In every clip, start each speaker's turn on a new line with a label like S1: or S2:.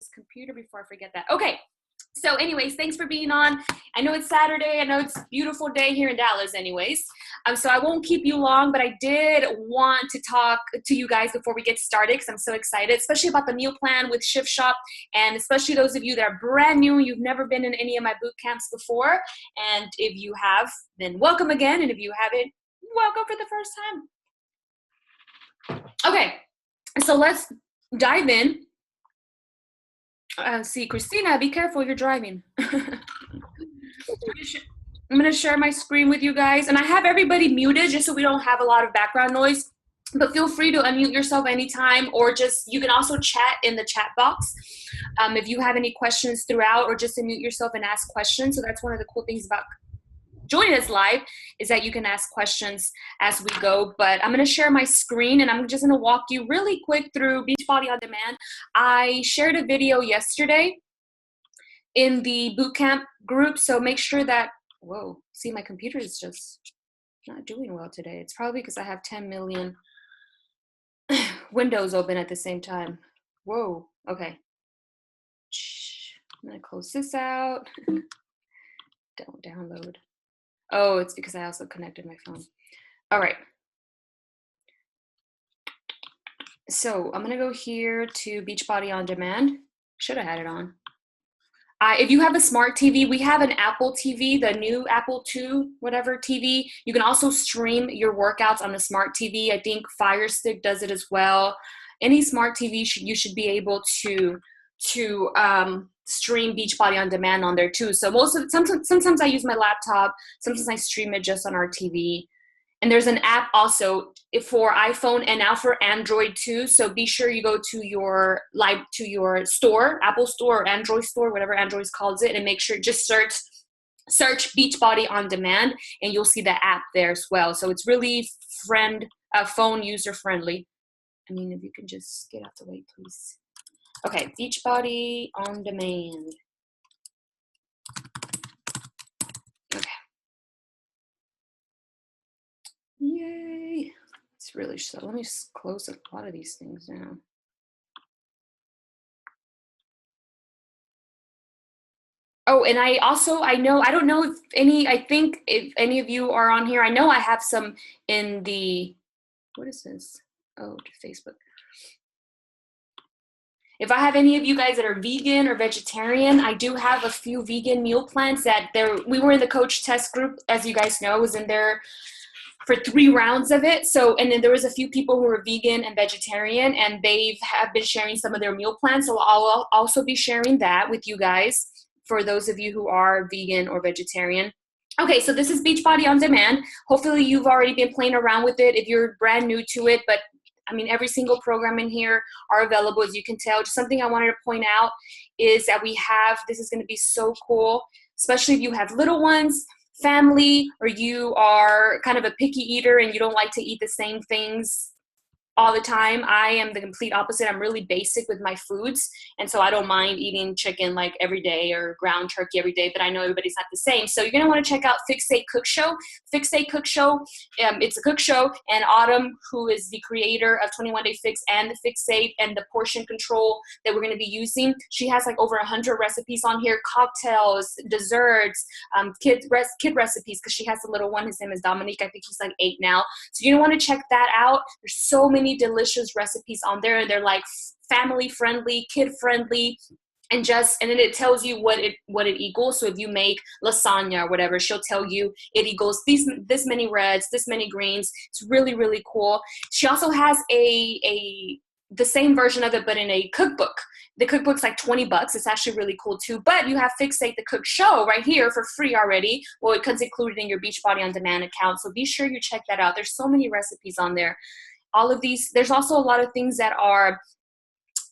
S1: this computer before I forget that. Okay. So anyways, thanks for being on. I know it's Saturday. I know it's a beautiful day here in Dallas anyways. So I won't keep you long, but I did want to talk to you guys before we get started because I'm so excited, especially about the meal plan with Shift Shop, and especially those of you that are brand new, you've never been in any of my boot camps before. And if you have, then welcome again. And if you haven't, welcome for the first time. Okay, so let's dive in. See, Christina, be careful, you're driving. I'm going to share my screen with you guys. And I have everybody muted just so we don't have a lot of background noise. But feel free to unmute yourself anytime, or just, you can also chat in the chat box if you have any questions throughout, or just unmute yourself and ask questions. So that's one of the cool things about joining us live, is that you can ask questions as we go. But I'm going to share my screen, and I'm just going to walk you really quick through Beachbody On Demand. I shared a video yesterday in the bootcamp group, so make sure that, whoa, see, my computer is just not doing well today. It's probably because I have 10 million windows open at the same time. Whoa, okay. I'm going to close this out. Don't download. Oh, it's because I also connected my phone. All right. So I'm going to go here to Beachbody On Demand. Should have had it on. If you have a smart TV, we have an Apple TV, the new Apple 2, whatever TV. You can also stream your workouts on the smart TV. I think Fire Stick does it as well. Any smart TV, you should be able to stream Beachbody On Demand on there too. So sometimes I use my laptop, sometimes I stream it just on our TV. And there's an app also for iPhone and now for Android too. So be sure you go to your store, Apple Store or Android Store, whatever Android calls it, and make sure just search Beachbody On Demand, and you'll see the app there as well. So it's really phone user friendly. I mean, if you can just get out the way, please. Okay, Beachbody On Demand. Okay. Yay. It's really slow. Let me just close a lot of these things now. Oh, and I don't know if any of you are on here. I know I have some in the, what is this? Oh, Facebook. If I have any of you guys that are vegan or vegetarian, I do have a few vegan meal plans we were in the coach test group, as you guys know. I was in there for 3 rounds of it. So, and then there was a few people who were vegan and vegetarian, and they have been sharing some of their meal plans. So I'll also be sharing that with you guys for those of you who are vegan or vegetarian. Okay, so this is Beachbody On Demand. Hopefully you've already been playing around with it if you're brand new to it, but I mean, every single program in here are available, as you can tell. Just something I wanted to point out is that this is going to be so cool, especially if you have little ones, family, or you are kind of a picky eater and you don't like to eat the same things all the time. I am the complete opposite. I'm really basic with my foods, and so I don't mind eating chicken like every day or ground turkey every day, but I know everybody's not the same. So you're going to want to check out Fixate Cook Show. Fixate Cook Show, it's a cook show, and Autumn, who is the creator of 21 Day Fix and the Fixate and the portion control that we're going to be using, she has like over 100 recipes on here, cocktails, desserts, kid recipes, because she has a little one. His name is Dominique. I think he's like 8 now. So you're going to want to check that out. There's so many delicious recipes on there, and they're like family friendly, kid friendly, and then it tells you what it equals. So if you make lasagna or whatever, she'll tell you it equals this many reds, this many greens. It's really, really cool. She also has the same version of it, but in a cookbook. The cookbook's like $20. It's actually really cool too. But you have Fixate the Cook Show right here for free already. Well, it comes included in your Beachbody On Demand account. So be sure you check that out. There's so many recipes on there. All of these, there's also a lot of things that are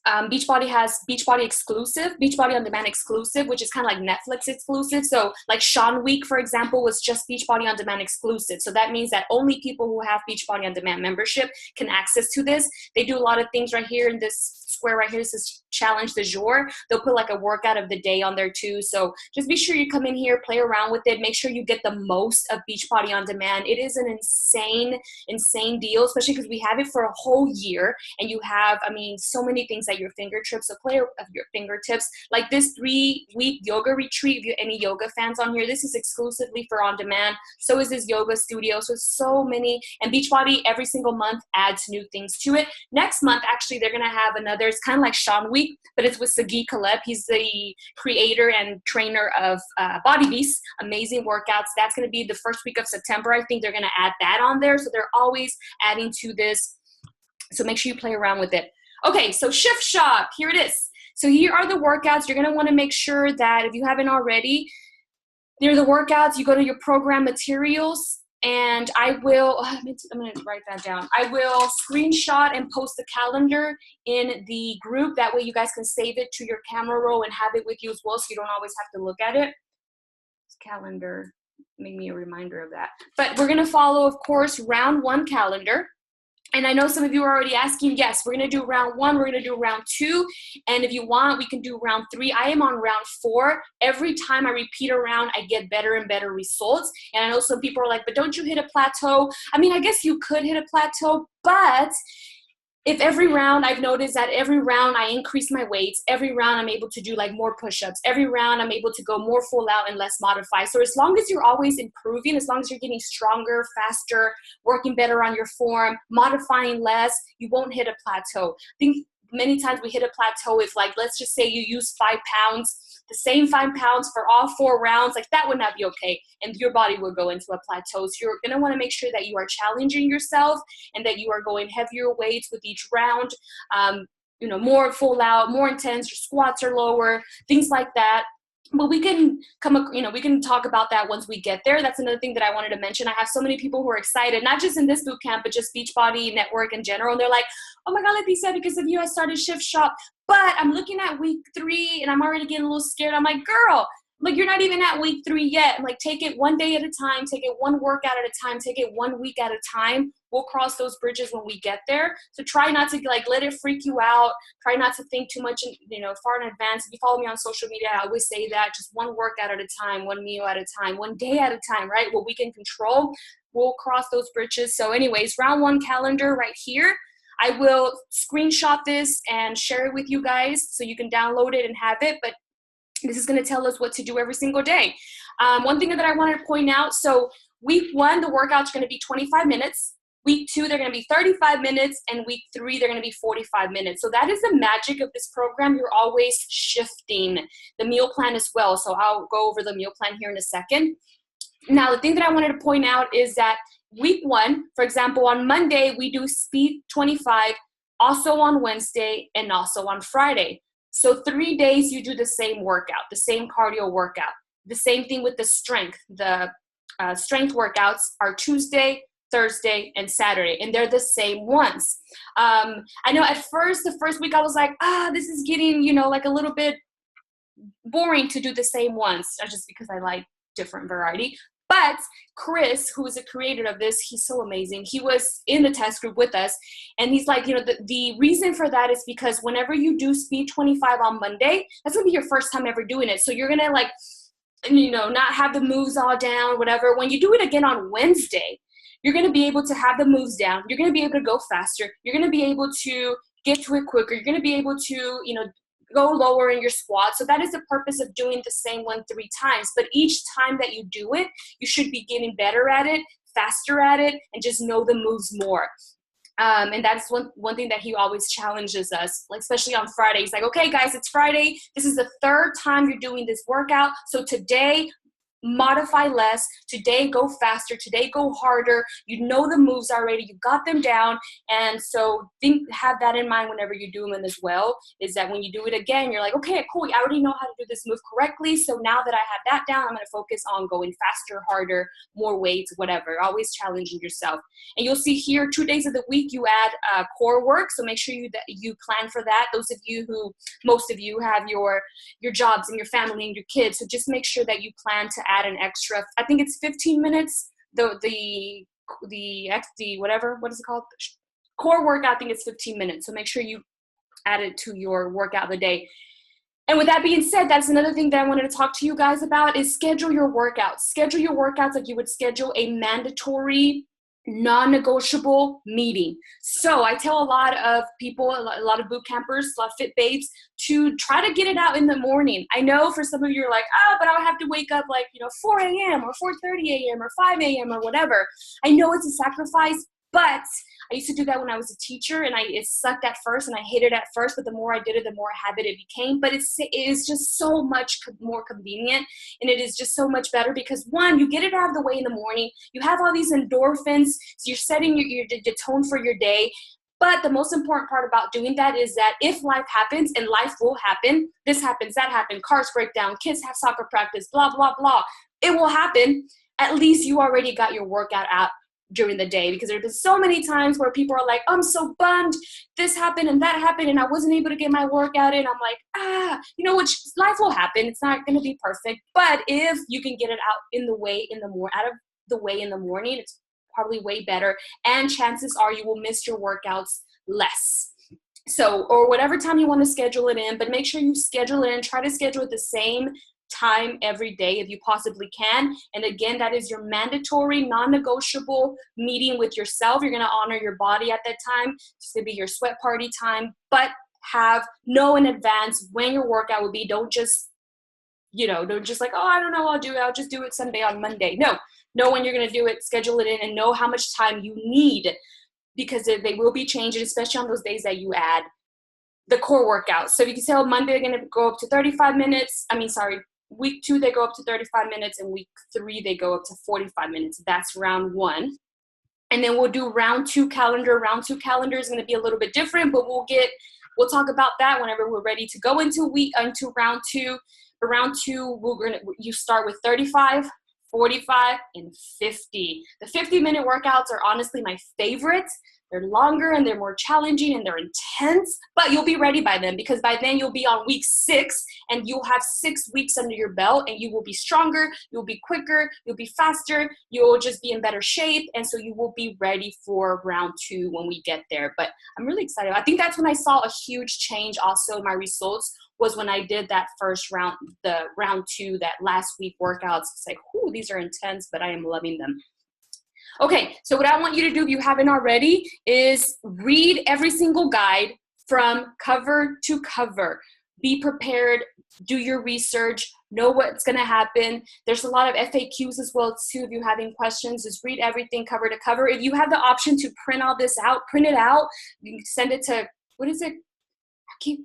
S1: Beachbody has Beachbody exclusive, Beachbody On Demand exclusive, which is kind of like Netflix exclusive. So like Sean Week, for example, was just Beachbody On Demand exclusive. So that means that only people who have Beachbody On Demand membership can access to this. They do a lot of things right here in this square right here, this is challenge du jour. They'll put like a workout of the day on there too. So just be sure you come in here, play around with it, make sure you get the most of Beachbody On Demand. It is an insane deal, especially because we have it for a whole year, and you have, I mean, so many things at your fingertips. So play of your fingertips, like this 3-week yoga retreat. If you have any yoga fans on here, this is exclusively for on demand. So is this yoga studio. So many, and Beachbody every single month adds new things to it. Next month, actually, they're gonna have another, it's kind of like Sean Week, but it's with Sagi Caleb. He's the creator and trainer of Body Beast. Amazing workouts. That's gonna be the first week of September. I think they're gonna add that on there. So they're always adding to this. So make sure you play around with it. Okay, so Shift Shop, here it is. So here are the workouts. You're gonna wanna make sure that if you haven't already, there are the workouts. You go to your program materials, and I will, I'm gonna write that down. I will screenshot and post the calendar in the group. That way you guys can save it to your camera roll and have it with you as well, so you don't always have to look at it. This calendar, make me a reminder of that. But we're gonna follow, of course, round 1 calendar. And I know some of you are already asking, yes, we're going to do round 1, we're going to do round 2, and if you want, we can do round 3. I am on round 4. Every time I repeat a round, I get better and better results. And I know some people are like, but don't you hit a plateau? I mean, I guess you could hit a plateau, but if every round, I've noticed that every round I increase my weights, every round I'm able to do like more push-ups, every round I'm able to go more full out and less modify. So as long as you're always improving, as long as you're getting stronger, faster, working better on your form, modifying less, you won't hit a plateau. I think many times we hit a plateau if, like, let's just say you use 5 pounds, the same 5 pounds for all 4 rounds, like that would not be okay, and your body will go into a plateau. So you're gonna wanna make sure that you are challenging yourself and that you are going heavier weights with each round, you know, more full out, more intense, your squats are lower, things like that. But we can we can talk about that once we get there. That's another thing that I wanted to mention. I have so many people who are excited, not just in this boot camp, but just Beachbody Network in general. And they're like, oh my God, Leticia, because of you, I started Shift Shop. But I'm looking at week 3 and I'm already getting a little scared. I'm like, girl, like, you're not even at week 3 yet. I'm like, take it one day at a time, take it one workout at a time, take it 1 week at a time. We'll cross those bridges when we get there. So try not to like let it freak you out. Try not to think too much, far in advance. If you follow me on social media, I always say that, just one workout at a time, one meal at a time, one day at a time, right? What we can control, we'll cross those bridges. So anyways, round 1 calendar right here. I will screenshot this and share it with you guys so you can download it and have it. But this is going to tell us what to do every single day. One thing that I wanted to point out, so week 1, the workouts are going to be 25 minutes. Week 2, they're going to be 35 minutes. And week 3, they're going to be 45 minutes. So that is the magic of this program. You're always shifting the meal plan as well. So I'll go over the meal plan here in a second. Now, the thing that I wanted to point out is that week 1, for example, on Monday, we do speed 25, also on Wednesday, and also on Friday. So 3 days you do the same workout, the same cardio workout. The same thing with the strength. The strength workouts are Tuesday, Thursday, and Saturday, and they're the same ones. I know at first, the first week I was like, this is getting, like a little bit boring to do the same ones, just because I like different variety. But Chris, who is the creator of this, he's so amazing. He was in the test group with us, and he's like, the reason for that is because whenever you do speed 25 on Monday, that's gonna be your first time ever doing it. So you're gonna not have the moves all down, whatever. When you do it again on Wednesday, you're gonna be able to have the moves down. You're gonna be able to go faster. You're gonna be able to get to it quicker. You're gonna be able to, go lower in your squat. So that is the purpose of doing the same one 3 times. But each time that you do it, you should be getting better at it, faster at it, and just know the moves more. And that's one thing that he always challenges us, like especially on Friday. He's like, okay, guys, it's Friday. This is the 3rd time you're doing this workout. So today, modify less. Today, go faster. Today, go harder. You know the moves already. You got them down. And so have that in mind whenever you do them as well, is that when you do it again, you're like, okay, cool. I already know how to do this move correctly. So now that I have that down, I'm going to focus on going faster, harder, more weights, whatever. Always challenging yourself. And you'll see here, 2 days of the week, you add core work. So make sure that you plan for that. Most of you have your jobs and your family and your kids. So just make sure that you plan to add an extra, I think it's 15 minutes, the whatever, what is it called? Core workout, I think it's 15 minutes. So make sure you add it to your workout of the day. And with that being said, that's another thing that I wanted to talk to you guys about is schedule your workouts. Schedule your workouts like you would schedule a mandatory, non-negotiable meeting. So I tell a lot of people, a lot of boot campers, a lot of fit babes, to try to get it out in the morning. I know for some of you are like, oh, but I'll have to wake up like, 4 a.m. or 4:30 a.m. or 5 a.m. or whatever. I know it's a sacrifice, but I used to do that when I was a teacher, and it sucked at first, and I hated it at first, but the more I did it, the more a habit it became. But it is just so much more convenient, and it is just so much better because, one, you get it out of the way in the morning. You have all these endorphins, so you're setting your tone for your day. But the most important part about doing that is that if life happens, and life will happen, this happens, that happens, cars break down, kids have soccer practice, blah, blah, blah, it will happen. At least you already got your workout out during the day, because there's been so many times where people are like, I'm so bummed, this happened and that happened and I wasn't able to get my workout in. I'm like, which life will happen. It's not going to be perfect, but if you can get it out of the way in the morning, it's probably way better, and chances are you will miss your workouts less. So, or whatever time you want to schedule it in, but make sure you schedule it in. Try to schedule it the same time every day if you possibly can. And again, that is your mandatory, non-negotiable meeting with yourself. You're going to honor your body at that time. It's going to be your sweat party time, but know in advance when your workout will be. Don't just like, oh, I don't know, I'll just do it Sunday on Monday. No, know when you're going to do it, schedule it in, and know how much time you need, because they will be changing, especially on those days that you add the core workouts. So you can say, oh, Monday they're going to go up to 35 minutes. Week 2, they go up to 35 minutes, and week 3, they go up to 45 minutes. That's round 1. And then we'll do round 2 calendar. Round 2 calendar is going to be a little bit different, but we'll talk about that whenever we're ready to go into round 2. For round 2, you start with 35, 45, and 50. The 50-minute workouts are honestly my favorite. They're longer and they're more challenging and they're intense, but you'll be ready by then, because by then you'll be on week 6 and you'll have 6 weeks under your belt, and you will be stronger, you'll be quicker, you'll be faster, you'll just be in better shape, and so you will be ready for round 2 when we get there. But I'm really excited. I think that's when I saw a huge change also in my results, was when I did that first round, the round 2, that last week workouts. It's like, ooh, these are intense, but I am loving them. Okay, so what I want you to do, if you haven't already, is read every single guide from cover to cover. Be prepared, do your research, know what's going to happen. There's a lot of FAQs as well, too, if you're having questions. Just read everything cover to cover. If you have the option to print all this out, print it out. You can send it to, what is it?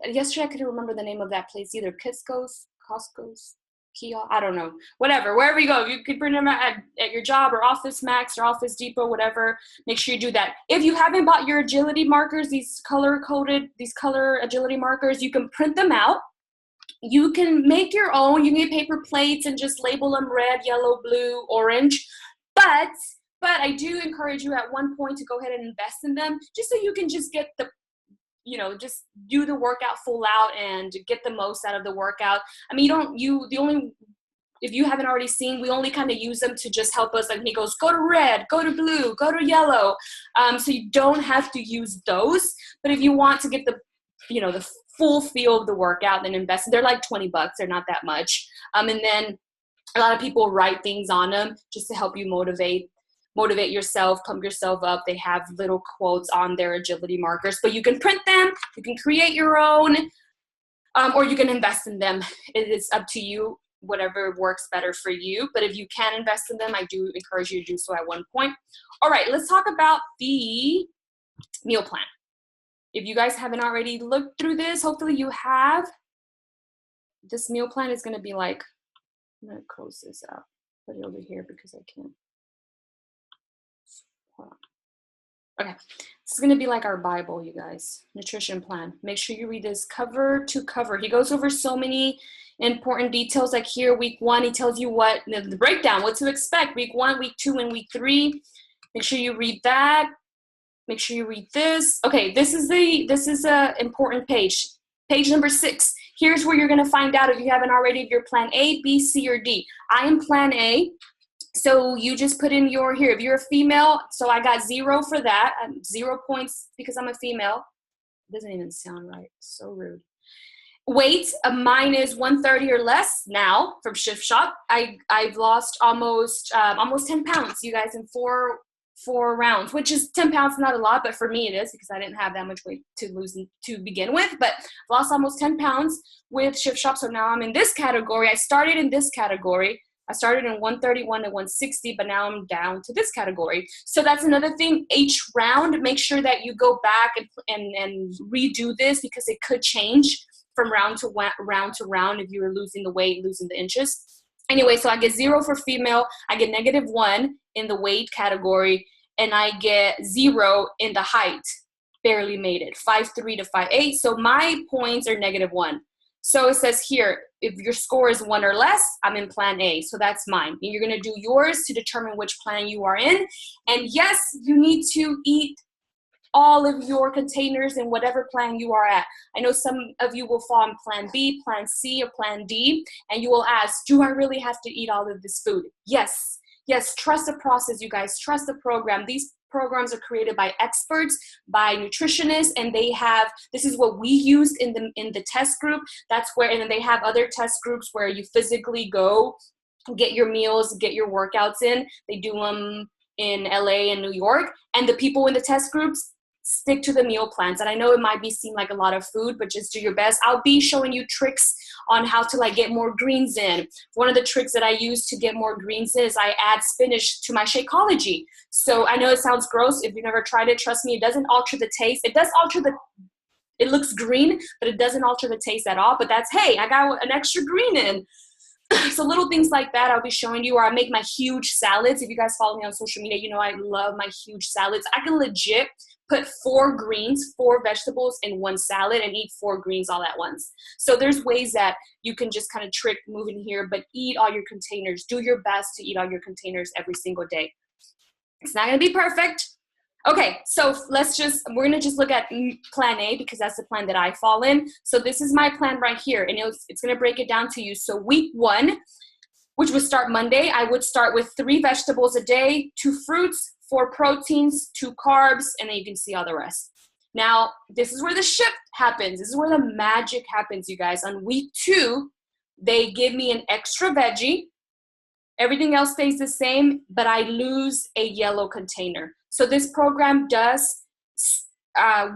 S1: Yesterday I couldn't remember the name of that place either. Costco's, Kia, I don't know, whatever, wherever you go, you could print them at your job or Office Max or Office Depot, whatever. Make sure you do that. If you haven't bought your agility markers, these color agility markers, you can print them out. You can make your own. You can get paper plates and just label them red, yellow, blue, orange. But I do encourage you at one point to go ahead and invest in them, just so you can just get just do the workout full out and get the most out of the workout. If you haven't already seen, we only kind of use them to just help us. Like he goes, go to red, go to blue, go to yellow. So you don't have to use those. But if you want to get the full feel of the workout, then invest. They're like $20. They're not that much. And then a lot of people write things on them just to help you motivate yourself, pump yourself up. They have little quotes on their agility markers, but you can print them, you can create your own, or you can invest in them. It is up to you, whatever works better for you. But if you can invest in them, I do encourage you to do so at one point. All right, let's talk about the meal plan. If you guys haven't already looked through this, hopefully you have. This meal plan is going to be like, I'm going to close this out, put it over here because I can't. Okay, this is going to be like our Bible, you guys. Nutrition plan. Make sure you read this cover to cover. He goes over so many important details. Like here, week 1, he tells you what the breakdown, what to expect. Week 1, week 2, and week 3. Make sure you read that. Make sure you read this. Okay, this is a important page. Page number 6. Here's where you're going to find out if you haven't already your plan A, B, C, or D. I am plan A. So you just put in if you're a female, so I got 0 for that. 0 points because I'm a female. doesn't even sound right. So rude. Weight, mine is 130 or less now from Shift Shop. I've lost almost 10 pounds, you guys, in four rounds, which is 10 pounds, not a lot, but for me it is because I didn't have that much weight to lose to begin with. But lost almost 10 pounds with Shift Shop. So now I'm in this category. I started in this category. I started in 131 to 160, but now I'm down to this category. So that's another thing. Each round, make sure that you go back and redo this because it could change from round to round if you were losing the weight, losing the inches. Anyway, so I get 0 for female, I get -1 in the weight category, and I get 0 in the height. Barely made it, 5'3" to 5'8". So my points are -1. So it says here, if your score is 1 or less, I'm in plan A. So that's mine. And you're going to do yours to determine which plan you are in. And yes, you need to eat all of your containers in whatever plan you are at. I know some of you will fall in plan B, plan C, or plan D, and you will ask, do I really have to eat all of this food? Yes. Yes, trust the process, you guys. Trust the program. These programs are created by experts, by nutritionists, and this is what we used in the test group. That's where, and then they have other test groups where you physically go get your meals, get your workouts in. They do them in LA and New York, and the people in the test groups stick to the meal plans. And I know it might seem like a lot of food, but just do your best. I'll be showing you tricks on how to get more greens in. One of the tricks that I use to get more greens in is I add spinach to my Shakeology. So I know it sounds gross. If you've never tried it, trust me, it doesn't alter the taste. It does alter it looks green, but it doesn't alter the taste at all. But that's, hey, I got an extra green in. So little things like that I'll be showing you, or I make my huge salads. If you guys follow me on social media, you know I love my huge salads. I can legit put 4 greens, 4 vegetables in one salad and eat 4 greens all at once. So there's ways that you can just kind of trick moving here, but eat all your containers. Do your best to eat all your containers every single day. It's not going to be perfect. Okay, so we're going to just look at plan A because that's the plan that I fall in. So this is my plan right here, and it's going to break it down to you. So week 1, which would start Monday, I would start with 3 vegetables a day, 2 fruits, 4 proteins, 2 carbs, and then you can see all the rest. Now, this is where the shift happens. This is where the magic happens, you guys. On week 2, they give me an extra veggie. Everything else stays the same, but I lose a yellow container. So this program does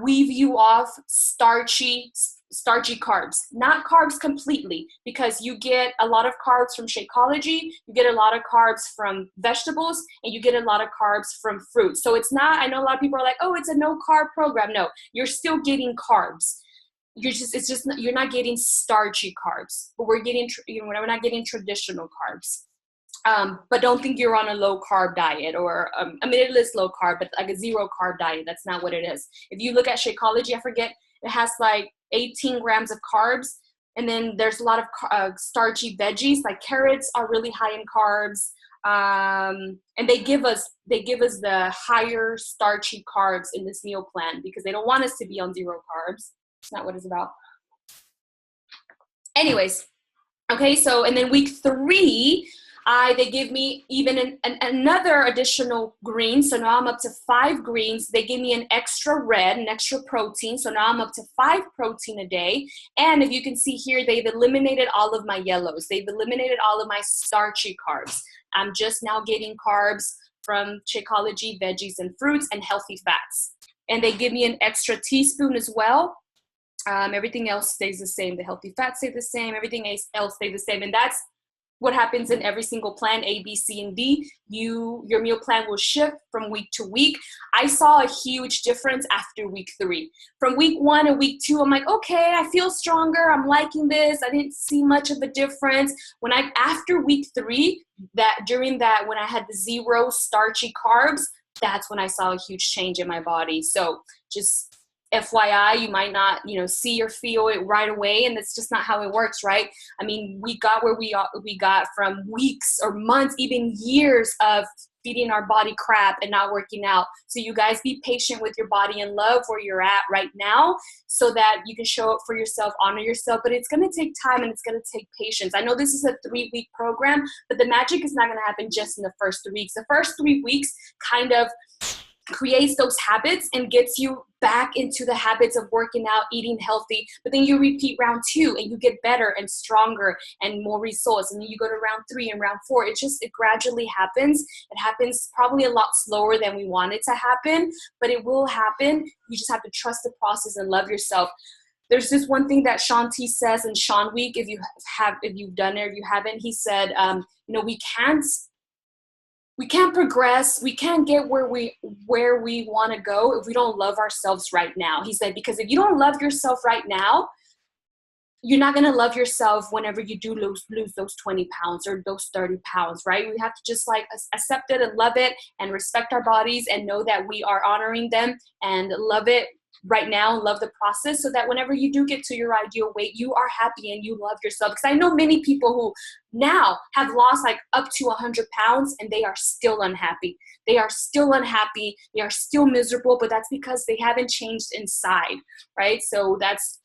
S1: weave you off starchy carbs, not carbs completely, because you get a lot of carbs from Shakeology, you get a lot of carbs from vegetables, and you get a lot of carbs from fruit. So it's not, I know a lot of people are like, oh, it's a no carb program. No, you're still getting carbs. You're not getting starchy carbs, but we're not getting traditional carbs. But don't think you're on a low carb diet or it is low carb, but like a 0 carb diet. That's not what it is. If you look at Shakeology, I forget, it has 18 grams of carbs. And then there's a lot of starchy veggies, like carrots are really high in carbs. And they give us the higher starchy carbs in this meal plan because they don't want us to be on 0 carbs. It's not what it's about. Anyways, okay, so, and then week 3, they give me even another additional green. So now I'm up to 5 greens. They give me an extra red, an extra protein. So now I'm up to 5 protein a day. And if you can see here, they've eliminated all of my yellows. They've eliminated all of my starchy carbs. I'm just now getting carbs from Shakeology, veggies, and fruits, and healthy fats. And they give me an extra teaspoon as well. Everything else stays the same. The healthy fats stay the same. Everything else stays the same. And that's what happens in every single plan, A, B, C, and D. Your meal plan will shift from week to week. I saw a huge difference after week 3. From week 1 and week 2, I'm like, okay, I feel stronger. I'm liking this. I didn't see much of a difference. After week 3, when I had the 0 starchy carbs, that's when I saw a huge change in my body. So just FYI, you might not, see or feel it right away, and that's just not how it works, right? I mean, we got where we got from weeks or months, even years of feeding our body crap and not working out. So you guys be patient with your body and love where you're at right now so that you can show up for yourself, honor yourself. But it's going to take time and it's going to take patience. I know this is a 3-week program, but the magic is not going to happen just in the first 3 weeks. The first 3 weeks kind of creates those habits and gets you back into the habits of working out, eating healthy. But then you repeat round 2 and you get better and stronger and more results. And then you go to round 3 and round 4. It gradually happens. It happens probably a lot slower than we want it to happen, but it will happen. You just have to trust the process and love yourself. There's this one thing that Sean T says in Sean Week, if you've done it, if you haven't, he said, we can't progress. We can't get where we want to go if we don't love ourselves right now. He said, because if you don't love yourself right now, you're not going to love yourself whenever you do lose those 20 pounds or those 30 pounds, right? We have to just like accept it and love it and respect our bodies and know that we are honoring them and love it right now, love the process, so that whenever you do get to your ideal weight, you are happy and you love yourself. Because I know many people who now have lost like up to 100 pounds and they are still unhappy. They are still unhappy. They are still miserable, but that's because they haven't changed inside, right? So it's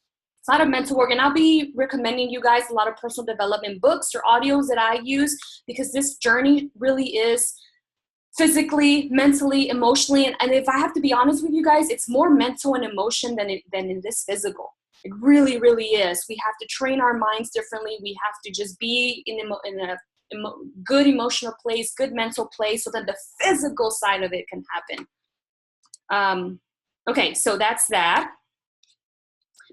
S1: a lot of mental work. And I'll be recommending you guys a lot of personal development books or audios that I use, because this journey really is physically, mentally, emotionally, and if I have to be honest with you guys, it's more mental and emotion than in this physical. It really, really is. We have to train our minds differently. We have to just be in a good emotional place, good mental place, so that the physical side of it can happen. Okay, so that's that.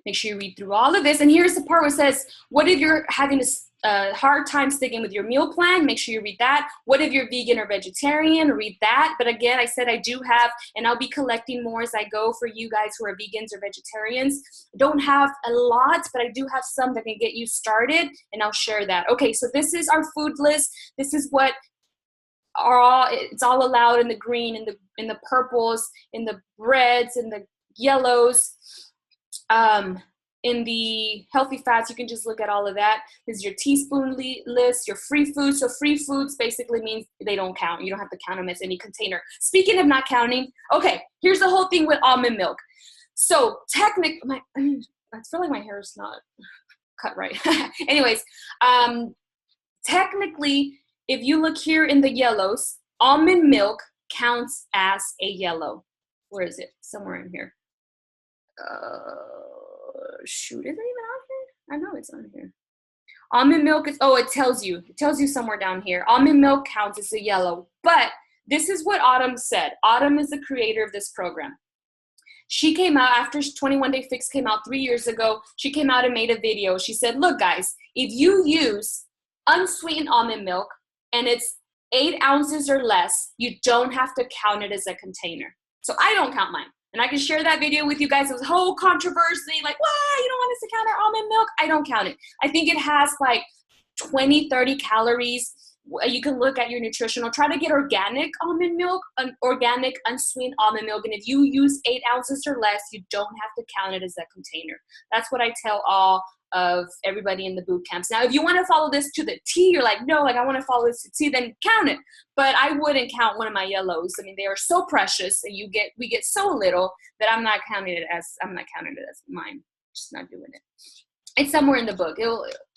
S1: Make sure you read through all of this. And here's the part where it says, what if you're having a hard time sticking with your meal plan? Make sure you read that. What if you're vegan or vegetarian? Read that. But again, I said I do have, and I'll be collecting more as I go for you guys who are vegans or vegetarians. I don't have a lot, but I do have some that can get you started, and I'll share that. Okay, so this is our food list. This is what it's all allowed in the green, in the purples, in the reds, in the yellows. In the healthy fats, you can just look at all of that. This is your teaspoon list, your free foods. So free foods basically means they don't count. You don't have to count them as any container. Speaking of not counting, okay, here's the whole thing with almond milk. So technically, I feel like my hair is not cut right. Anyways, technically, if you look here in the yellows, almond milk counts as a yellow. Where is it? Somewhere in here. Shoot, is it even on here? I know it's on here. Almond milk is, it tells you somewhere down here. Almond milk counts as a yellow, but this is what Autumn said. Autumn is the creator of this program. She came out after 21 Day Fix came out 3 years ago. She came out and made a video. She said, look guys, if you use unsweetened almond milk and it's 8 ounces or less, you don't have to count it as a container. So I don't count mine. And I can share that video with you guys. It was a whole controversy, like, why, you don't want us to count our almond milk? I don't count it. I think it has like 20, 30 calories. You can look at your nutritional. Try to get organic almond milk, organic unsweetened almond milk. And if you use 8 ounces or less, you don't have to count it as a container. That's what I tell all of everybody in the boot camps. Now, if you want to follow this to the T, you're like, no, like I want to follow this to T, then count it. But I wouldn't count one of my yellows. I mean, they are so precious, and we get so little that I'm not counting it as mine. Just not doing it. It's somewhere in the book.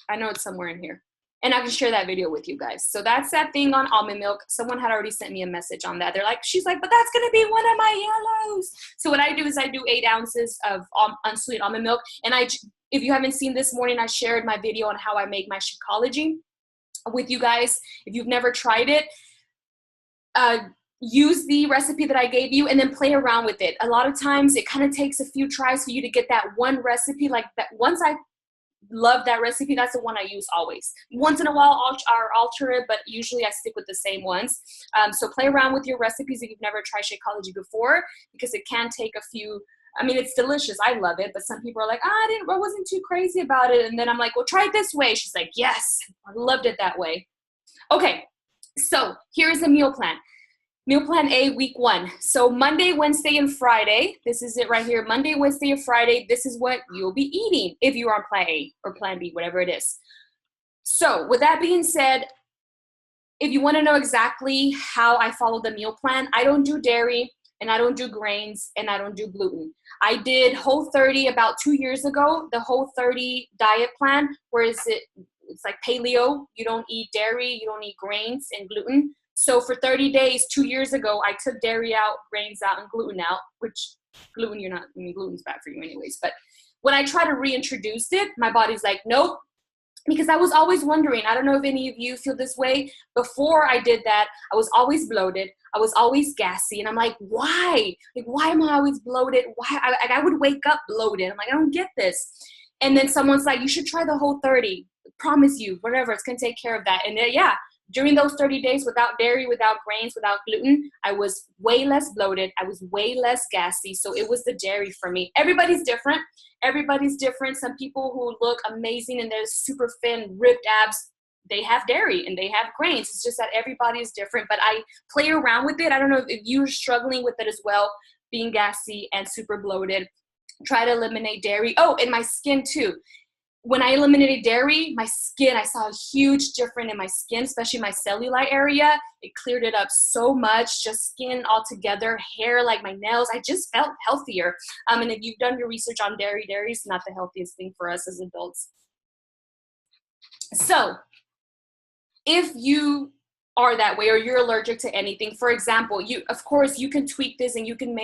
S1: I know it's somewhere in here. And I can share that video with you guys. So that's that thing on almond milk. Someone had already sent me a message on that. She's like, but that's going to be one of my yellows. So what I do is I do 8 ounces of unsweetened almond milk. And if you haven't seen this morning, I shared my video on how I make my Shakeology with you guys. If you've never tried it, use the recipe that I gave you and then play around with it. A lot of times it kind of takes a few tries for you to get that one recipe. Like that, once I love that recipe, that's the one I use always. Once in a while I'll alter it, but usually I stick with the same ones. So play around with your recipes if you've never tried Shakeology before, because it can take a few. I mean, it's delicious. I love it. But some people are like, I wasn't too crazy about it. And then I'm like, well, try it this way. She's like, yes, I loved it that way. Okay, so here's the meal plan. Meal plan A, week 1. So Monday, Wednesday, and Friday. This is it right here. Monday, Wednesday, and Friday. This is what you'll be eating if you're on plan A or plan B, whatever it is. So with that being said, if you want to know exactly how I follow the meal plan, I don't do dairy, and I don't do grains, and I don't do gluten. I did Whole30 about 2 years ago, the Whole30 diet plan, where it's like paleo. You don't eat dairy, you don't eat grains and gluten. So for 30 days, 2 years ago, I took dairy out, grains out, and gluten out, which gluten, gluten's bad for you anyways. But when I try to reintroduce it, my body's like, nope. Because I was always wondering, I don't know if any of you feel this way. Before I did that, I was always bloated. I was always gassy. And I'm like, why? Like, why am I always bloated? Why? I would wake up bloated. I'm like, I don't get this. And then someone's like, you should try the whole 30. Promise you, whatever, it's going to take care of that. And then, yeah, during those 30 days without dairy, without grains, without gluten, I was way less bloated. I was way less gassy. So it was the dairy for me. Everybody's different. Everybody's different. Some people who look amazing and they're super thin, ripped abs, they have dairy and they have grains. It's just that everybody is different. But I play around with it. I don't know if you're struggling with it as well, being gassy and super bloated. Try to eliminate dairy. Oh, and my skin too. When I eliminated dairy, my skin, I saw a huge difference in my skin, especially my cellulite area. It cleared it up so much, just skin altogether, hair, like my nails. I just felt healthier. And if you've done your research on dairy, dairy is not the healthiest thing for us as adults. So if you are that way or you're allergic to anything, for example, of course, you can tweak this and you can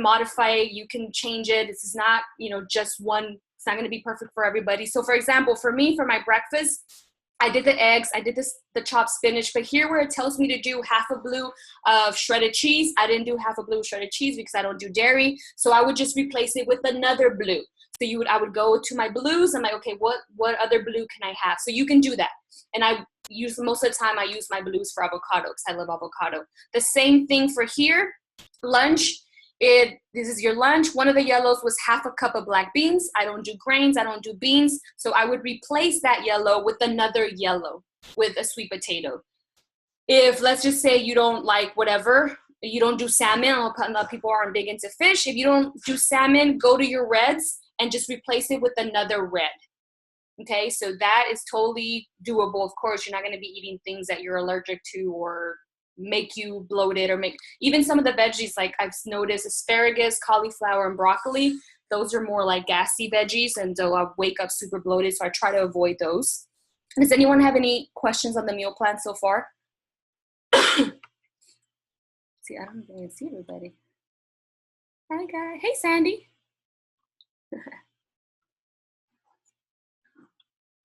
S1: modify it, you can change it. This is not, just one. It's not going to be perfect for everybody. So for example, for me, for my breakfast, I did the eggs, I did the chopped spinach, but here where it tells me to do half a blue of shredded cheese, I didn't do half a blue of shredded cheese because I don't do dairy. So I would just replace it with another blue. So I would go to my blues. I'm like, okay, what other blue can I have? So you can do that. And most of the time I use my blues for avocado because I love avocado. The same thing for here, lunch. This is your lunch. One of the yellows was half a cup of black beans. I don't do grains. I don't do beans. So I would replace that yellow with another yellow with a sweet potato. If let's just say you don't like whatever, you don't do salmon. A lot of people aren't big into fish. If you don't do salmon, go to your reds and just replace it with another red. Okay, so that is totally doable. Of course, you're not going to be eating things that you're allergic to or make you bloated or make even some of the veggies, like I've noticed asparagus, cauliflower, and broccoli. Those are more like gassy veggies, and so I'll wake up super bloated. So I try to avoid those. Does anyone have any questions on the meal plan so far? See, I don't even see everybody. Hi, guys. Hey, Sandy.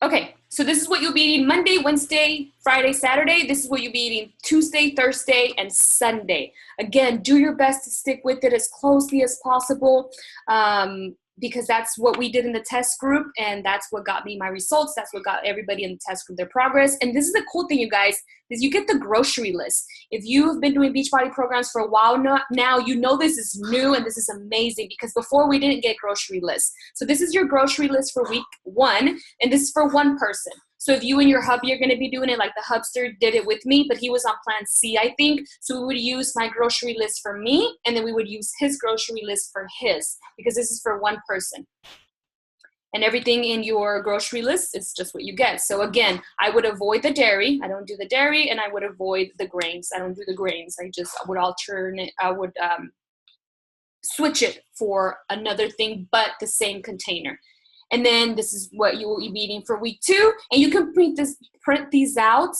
S1: Okay, so this is what you'll be eating Monday, Wednesday, Friday, Saturday. This is what you'll be eating Tuesday, Thursday, and Sunday. Again, do your best to stick with it as closely as possible because that's what we did in the test group, and that's what got me my results. That's what got everybody in the test group their progress. And this is the cool thing, you guys, is you get the grocery list. If you've been doing Beachbody programs for a while now, you know this is new and this is amazing because before we didn't get grocery lists. So this is your grocery list for week 1, and this is for one person. So if you and your hubby are going to be doing it, like the hubster did it with me, but he was on plan C, I think. So we would use my grocery list for me, and then we would use his grocery list for his, because this is for one person. And everything in your grocery list is just what you get. So again, I would avoid the dairy. I don't do the dairy, and I would avoid the grains. I don't do the grains. I would alternate. I would switch it for another thing, but the same container. And then this is what you will be eating for week 2. And you can print these out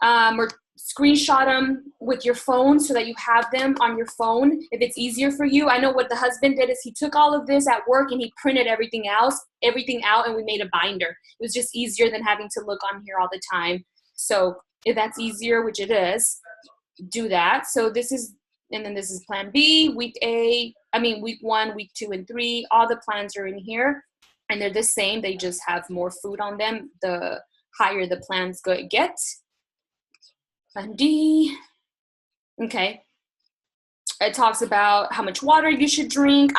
S1: or screenshot them with your phone so that you have them on your phone if it's easier for you. I know what the husband did is he took all of this at work and he printed everything out, and we made a binder. It was just easier than having to look on here all the time. So if that's easier, which it is, do that. So this is, and then this is plan B, week 1, week 2, and 3. All the plans are in here. And they're the same. They just have more food on them. The higher the plans get. Plan D. Okay. It talks about how much water you should drink.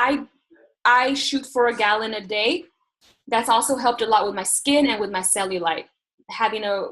S1: I shoot for a gallon a day. That's also helped a lot with my skin and with my cellulite. Having a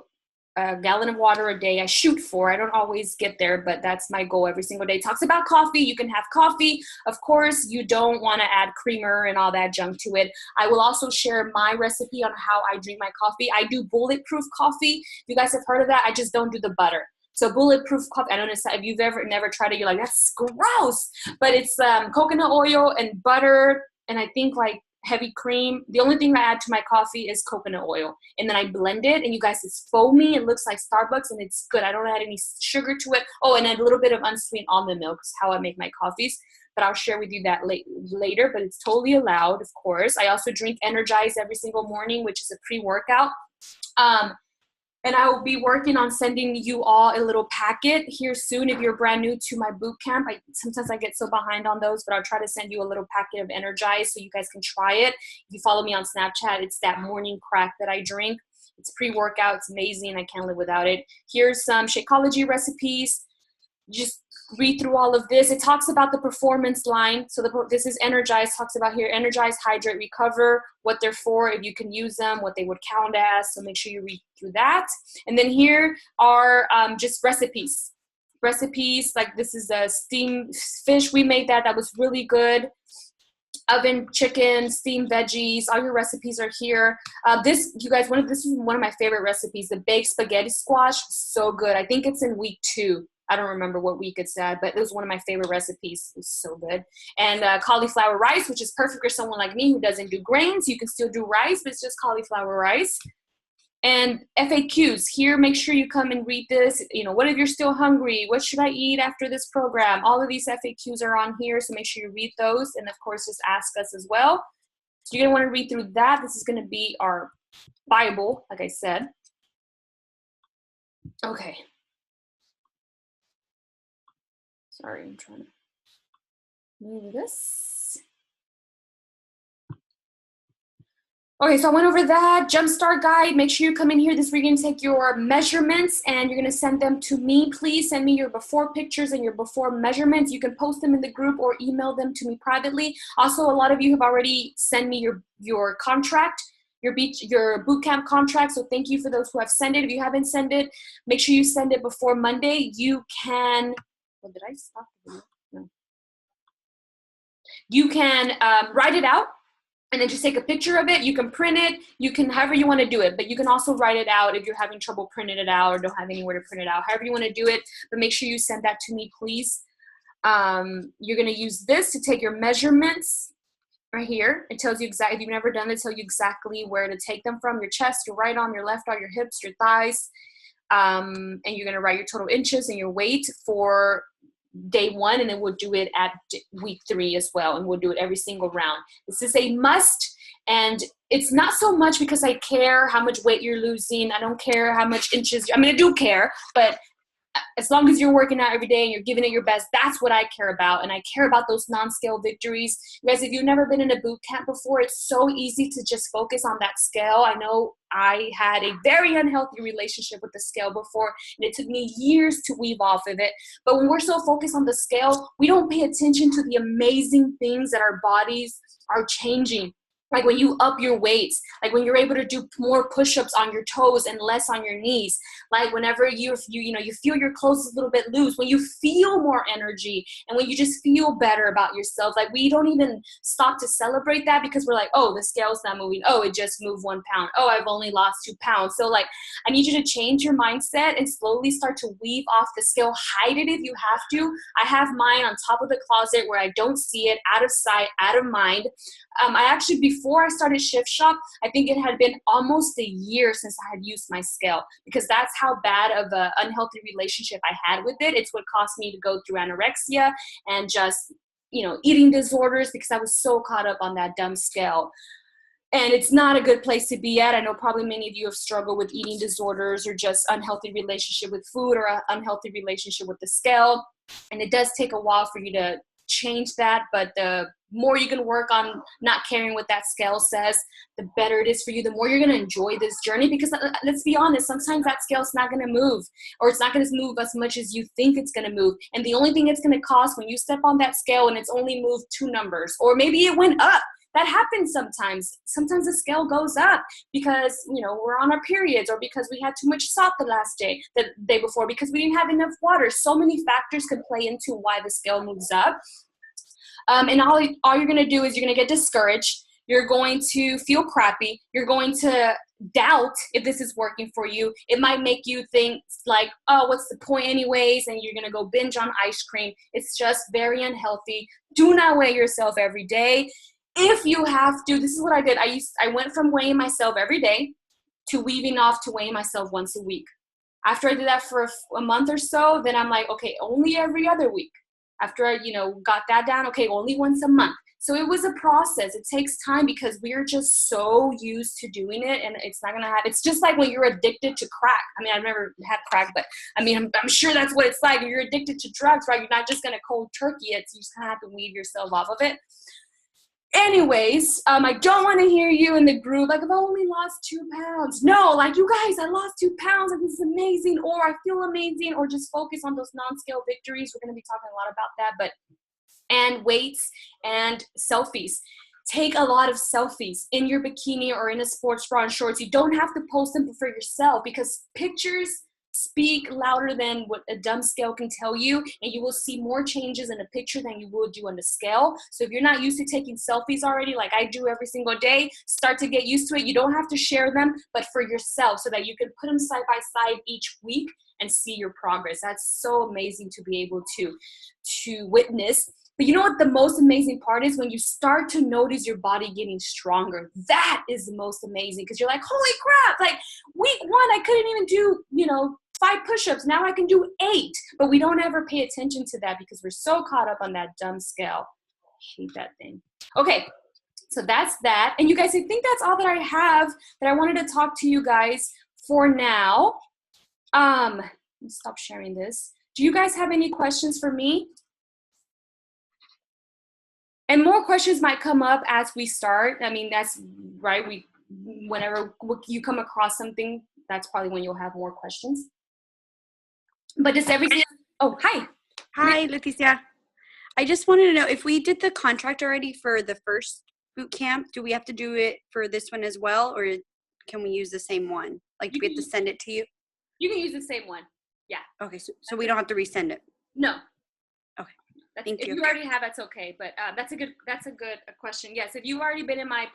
S1: gallon of water a day I shoot for. I don't always get there, but that's my goal every single day. It talks about coffee. You can have coffee. Of course, you don't want to add creamer and all that junk to it. I will also share my recipe on how I drink my coffee. I do bulletproof coffee. If you guys have heard of that, I just don't do the butter. So bulletproof coffee, I don't know if you've never tried it, you're like, that's gross. But it's coconut oil and butter, and I think like heavy cream. The only thing I add to my coffee is coconut oil. And then I blend it, and you guys, it's foamy. It looks like Starbucks, and it's good. I don't add any sugar to it. Oh, and a little bit of unsweetened almond milk is how I make my coffees. But I'll share with you that later, but it's totally allowed, of course. I also drink Energize every single morning, which is a pre-workout. And I will be working on sending you all a little packet here soon if you're brand new to my boot camp. Sometimes I get so behind on those, but I'll try to send you a little packet of Energize so you guys can try it. If you follow me on Snapchat, it's that morning crack that I drink. It's pre-workout. It's amazing. I can't live without it. Here's some Shakeology recipes. Just read through all of this. It talks about the performance line. So this is Energize, talks about here, Energize, Hydrate, Recover, what they're for, if you can use them, what they would count as. So make sure you read through that. And then here are just recipes. Recipes, like this is a steamed fish. We made that. That was really good. Oven chicken, steamed veggies, all your recipes are here. This, you guys, this is one of my favorite recipes, the baked spaghetti squash. So good. I think it's in week 2. I don't remember what week it's at, but it was one of my favorite recipes. It was so good. And cauliflower rice, which is perfect for someone like me who doesn't do grains. You can still do rice, but it's just cauliflower rice. And FAQs here, make sure you come and read this. You know, what if you're still hungry? What should I eat after this program? All of these FAQs are on here, so make sure you read those. And of course, just ask us as well. So you're gonna wanna read through that. This is gonna be our Bible, like I said. Okay. Sorry, I'm trying to move this. Okay, so I went over that Jumpstart guide. Make sure you come in here. This is where you're gonna take your measurements and you're gonna send them to me. Please send me your before pictures and your before measurements. You can post them in the group or email them to me privately. Also, a lot of you have already sent me your contract, your boot camp contract. So thank you for those who have sent it. If you haven't sent it, make sure you send it before Monday. You can, oh, did I stop the video? No. You can write it out and then just take a picture of it. You can print it. You can, however you want to do it, but you can also write it out if you're having trouble printing it out or don't have anywhere to print it out, however you want to do it, but make sure you send that to me, please. You're going to use this to take your measurements right here. It tells you exactly, if you've never done it, it tells you exactly where to take them from, your chest, your right arm, your left arm, your hips, your thighs. And you're going to write your total inches and your weight for day 1, and then we'll do it at week 3 as well, and we'll do it every single round. This is a must, and it's not so much because I care how much weight you're losing. I don't care how much inches. I mean, I do care, but as long as you're working out every day and you're giving it your best, that's what I care about. And I care about those non-scale victories. You guys, if you've never been in a boot camp before, it's so easy to just focus on that scale. I know I had a very unhealthy relationship with the scale before, and it took me years to weave off of it. But when we're so focused on the scale, we don't pay attention to the amazing things that our bodies are changing. Like when you up your weights, like when you're able to do more push-ups on your toes and less on your knees, like whenever you feel your clothes a little bit loose, when you feel more energy and when you just feel better about yourself, like we don't even stop to celebrate that because we're like, oh, the scale's not moving. Oh, it just moved 1 pound. Oh, I've only lost 2 pounds. So like, I need you to change your mindset and slowly start to weave off the scale. Hide it if you have to. I have mine on top of the closet where I don't see it, out of sight, out of mind. I actually, before I started Shift Shop, I think it had been almost a year since I had used my scale because that's how bad of an unhealthy relationship I had with it. It's what caused me to go through anorexia and just, eating disorders because I was so caught up on that dumb scale. And it's not a good place to be at. I know probably many of you have struggled with eating disorders or just unhealthy relationship with food or an unhealthy relationship with the scale. And it does take a while for you to change that, but the more you can work on not caring what that scale says, the better it is for you, the more you're going to enjoy this journey, because let's be honest, sometimes that scale's not going to move, or it's not going to move as much as you think it's going to move. And the only thing it's going to cost when you step on that scale and it's only moved 2 numbers, or maybe it went up. That happens sometimes. Sometimes the scale goes up because, we're on our periods, or because we had too much salt the day before, because we didn't have enough water. So many factors could play into why the scale moves up. And all you're going to do is you're going to get discouraged. You're going to feel crappy. You're going to doubt if this is working for you. It might make you think like, oh, what's the point anyways? And you're going to go binge on ice cream. It's just very unhealthy. Do not weigh yourself every day. If you have to, this is what I did. I went from weighing myself every day to weaving off to weighing myself once a week. After I did that for a month or so, then I'm like, okay, only every other week. After I, got that down, okay, only once a month. So it was a process. It takes time because we're just so used to doing it, and it's not gonna happen. It's just like when you're addicted to crack. I mean, I've never had crack, but I mean, I'm sure that's what it's like. When you're addicted to drugs, right? You're not just gonna cold turkey it. So you just kind of have to weed yourself off of it. Anyways, I don't want to hear you in the group like, I've only lost 2 pounds. No, like, you guys, I lost 2 pounds. Like, this is amazing. Or I feel amazing. Or just focus on those non-scale victories. We're going to be talking a lot about that. And weights and selfies. Take a lot of selfies in your bikini or in a sports bra and shorts. You don't have to post them for yourself because pictures speak louder than what a dumb scale can tell you, and you will see more changes in a picture than you will do on the scale. So if you're not used to taking selfies already, like I do every single day, start to get used to it. You don't have to share them, but for yourself, so that you can put them side by side each week and see your progress. That's so amazing to be able to witness. But you know what the most amazing part is? When you start to notice your body getting stronger. That is the most amazing, because you're like, holy crap, like week 1, I couldn't even do, 5 push-ups. Now I can do 8. But we don't ever pay attention to that because we're so caught up on that dumb scale. I hate that thing. Okay, so that's that. And you guys, I think that's all that I have that I wanted to talk to you guys for now. Let me stop sharing this. Do you guys have any questions for me? And more questions might come up as we start. I mean, that's right. Whenever you come across something, that's probably when you'll have more questions. But does everything? Oh, hi.
S2: Hi, Leticia. I just wanted to know if we did the contract already for the first boot camp, do we have to do it for this one as well, or can we use the same one? Like, do we have to send it to you?
S1: You can use the same one. Yeah.
S2: Okay, so we don't have to resend it.
S1: No.
S2: Okay.
S1: Thank you. If you already have, that's okay. But that's a good question. Yes, if you've already been in my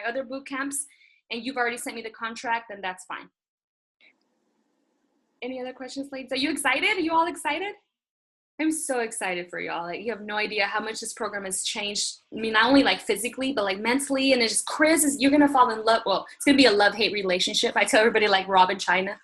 S1: other boot camps and you've already sent me the contract, then that's fine. Any other questions, ladies? Are you excited? Are you all excited? I'm so excited for y'all. Like, you have no idea how much this program has changed. I mean, not only like physically, but like mentally. And it's just, you're going to fall in love. Well, it's going to be a love-hate relationship. I tell everybody like Rob and China.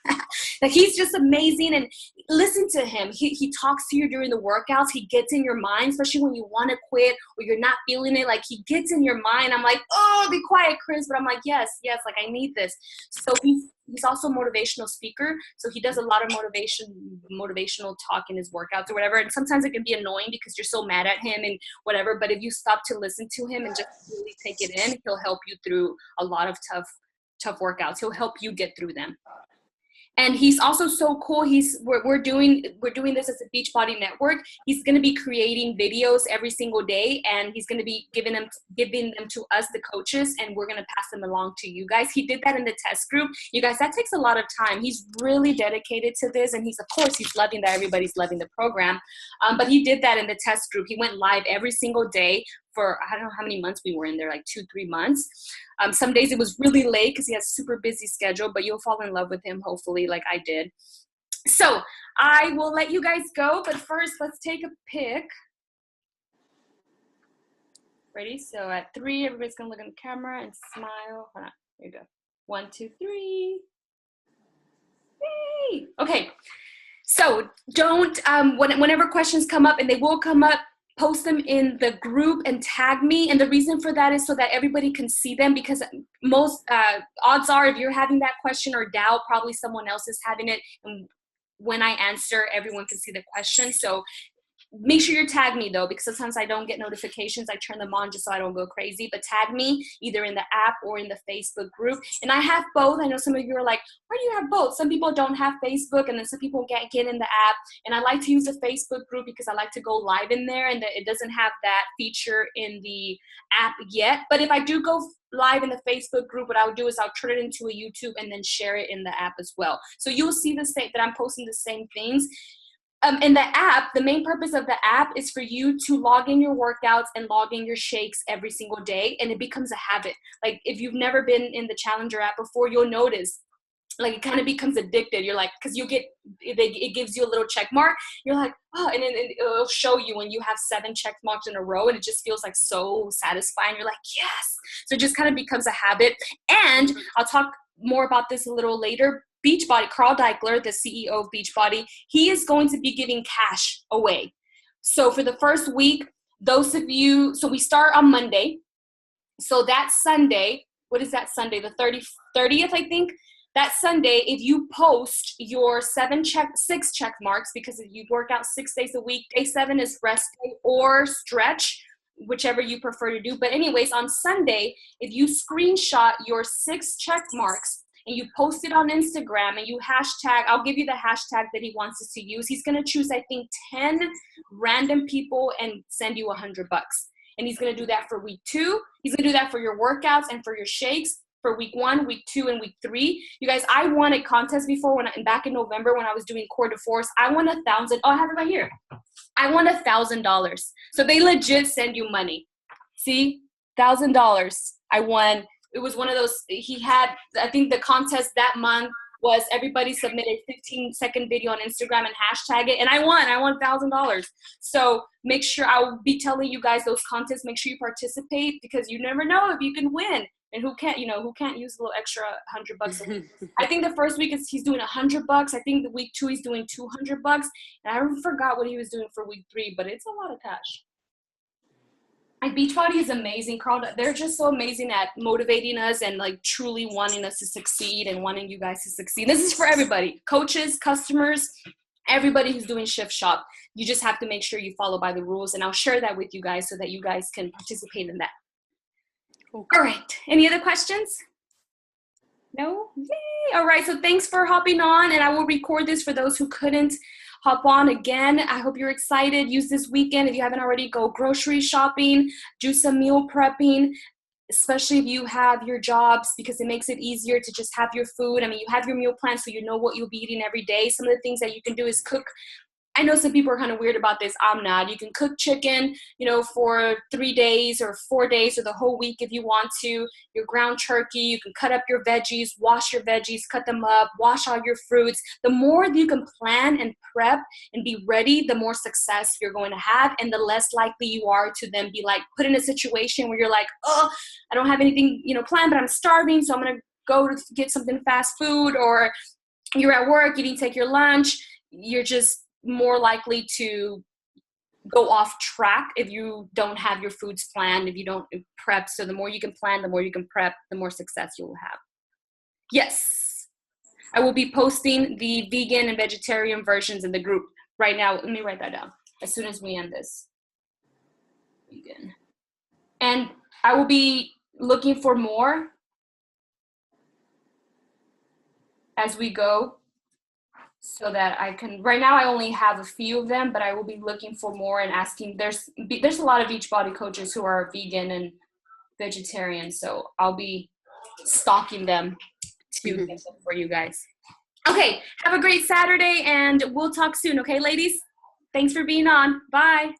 S1: Like, he's just amazing. And listen to him. He talks to you during the workouts. He gets in your mind, especially when you want to quit or you're not feeling it. Like, he gets in your mind. I'm like, oh, be quiet, Chris. But I'm like, yes, like I need this. So he's also a motivational speaker. So he does a lot of motivational talk in his workouts or whatever. And sometimes it can be annoying because you're so mad at him and whatever. But if you stop to listen to him and just really take it in, he'll help you through a lot of tough workouts. He'll help you get through them. And he's also so cool. We're doing this as a Beachbody network. He's going to be creating videos every single day, and he's going to be giving them to us, the coaches, and we're going to pass them along to you guys. He did that in the test group. You guys, that takes a lot of time. He's really dedicated to this, and he's loving that everybody's loving the program. But he did that in the test group. He went live every single day for, I don't know how many months we were in there, like 2-3 months. Some days it was really late because he has a super busy schedule, but you'll fall in love with him, hopefully, like I did. So I will let you guys go, but first let's take a pic. Ready? So at 3, everybody's gonna look in the camera and smile. Hold on, here you go. 1, 2, 3. Yay! Okay, so don't, whenever questions come up, and they will come up, post them in the group and tag me. And the reason for that is so that everybody can see them, because most odds are if you're having that question or doubt, probably someone else is having it. And when I answer, everyone can see the question. So make sure you tag me though, because sometimes I don't get notifications. I turn them on just so I don't go crazy, but tag me either in the app or in the Facebook group. And I have both. I know some of you are like, why do you have both? Some people don't have Facebook, and then some people get in the app. And I like to use the Facebook group because I like to go live in there, and it doesn't have that feature in the app yet. But if I do go live in the Facebook group, what I'll do is I'll turn it into a YouTube and then share it in the app as well. So you'll see that I'm posting the same things. In the app, the main purpose of the app is for you to log in your workouts and log in your shakes every single day, and it becomes a habit. Like, if you've never been in the Challenger app before, you'll notice like it kind of becomes addicted. You're like, because it gives you a little check mark. You're like, oh, and then it'll show you when you have 7 check marks in a row, and it just feels like so satisfying. You're like, yes. So it just kind of becomes a habit. And I'll talk more about this a little later. Beachbody, Carl Deichler, the CEO of Beachbody, he is going to be giving cash away. So for the first week, those of you, so we start on Monday. So that Sunday, what is that Sunday? The 30th, I think. That Sunday, if you post your 6 check marks, because you work out 6 days a week, day 7 is rest day or stretch, whichever you prefer to do. But anyways, on Sunday, if you screenshot your 6 check marks and you post it on Instagram and you hashtag, I'll give you the hashtag that he wants us to use. He's going to choose, I think, 10 random people and send you $100. And he's going to do that for week 2. He's going to do that for your workouts and for your shakes for week 1, week 2, and week 3. You guys, I won a contest before back in November when I was doing core de force. I won $1,000. Oh, I have it right here. I won $1,000. So they legit send you money. See, $1,000. I won. It was one of those. He had, I think, the contest that month was everybody submitted 15-second video on Instagram and hashtag it, and I won $1,000. So make sure, I'll be telling you guys those contests. Make sure you participate, because you never know if you can win. And who can't use a little extra $100 a week? I think the first week he's doing $100. I think the week 2 he's doing $200. And I forgot what he was doing for week 3, but it's a lot of cash. Beachbody is amazing, Carl. They're just so amazing at motivating us and like truly wanting us to succeed and wanting you guys to succeed. This is for everybody, coaches, customers, everybody who's doing Shift Shop. You just have to make sure you follow by the rules, and I'll share that with you guys so that you guys can participate in that. Cool. All right. Any other questions? No? Yay. All right. So thanks for hopping on, and I will record this for those who couldn't hop on again. I hope you're excited. Use this weekend. If you haven't already, go grocery shopping, do some meal prepping, especially if you have your jobs, because it makes it easier to just have your food. I mean, you have your meal plan, so you know what you'll be eating every day. Some of the things that you can do is cook. I know some people are kind of weird about this. I'm not. You can cook chicken, for 3 days or 4 days or the whole week if you want to. Your ground turkey, you can cut up your veggies, wash your veggies, cut them up, wash all your fruits. The more you can plan and prep and be ready, the more success you're going to have, and the less likely you are to then be like put in a situation where you're like, oh, I don't have anything, planned, but I'm starving, so I'm going to go to get something fast food, or you're at work, you didn't take your lunch. You're just more likely to go off track if you don't have your foods planned, if you don't prep. So the more you can plan, the more you can prep, the more success you will have. Yes, I will be posting the vegan and vegetarian versions in the group right now. Let me write that down as soon as we end this. Vegan. And I will be looking for more as we go, so that I can, right now I only have a few of them, but I will be looking for more and asking. There's a lot of Beachbody coaches who are vegan and vegetarian, so I'll be stalking them to get them for you guys. Okay, have a great Saturday, and we'll talk soon, okay, ladies? Thanks for being on. Bye.